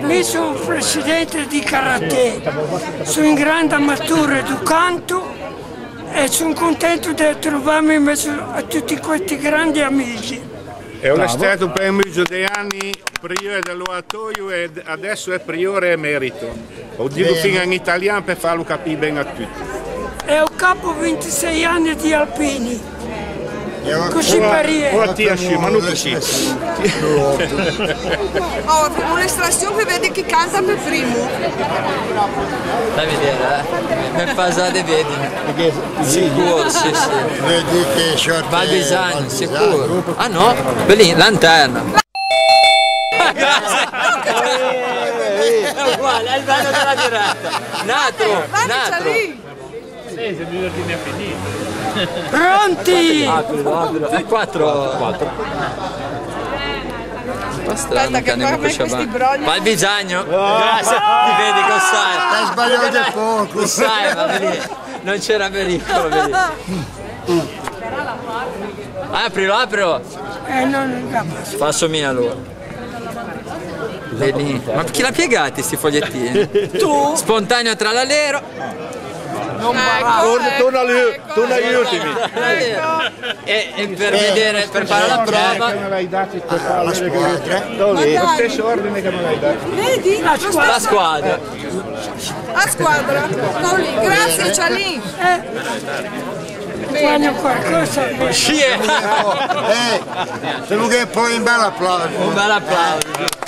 Io sono presidente di karate, sono in grande amatore di canto e sono contento di trovarmi in mezzo a tutti questi grandi amici. È stato per muso dei anni priore dell'oratorio e adesso è priore emerito. Ho detto fino in italiano per farlo capire bene a tutti. E ho capo 26 anni di alpini. Così per Ora ti asci, ma non così. Oh, un'estrazione per vedere chi canta per primo. Dai vedere, per passare vedi. Sicuro, sì. Vedi che short Balbisagno, sicuro. Ah no, lì, lanterna. È uguale, è il bello della diretta. Natro. Se mi ordini a finire. Pronti? Apri, 4. Un po' strano che andiamo con Sciaban. Balbisagno? Grazie, ti vedi che sai. Hai sbagliato di poco. Lo sai, ma vedi, non c'era pericolo, vedi. Aprilo. Non capisco. Passo mia allora. Vedi. Ma chi l'ha piegati sti fogliettini? Tu? Spontaneo tra l'alero. Torna agli ultimi. E per vedere, per fare la prova. Me l'hai dato La squadra. lo stesso ordine che me l'hai dato. Vedi? La squadra. A squadra. Paoli, grazie Cialin. Fanno qualcosa. Scie! Se non che poi un bel applauso. Un bel applauso.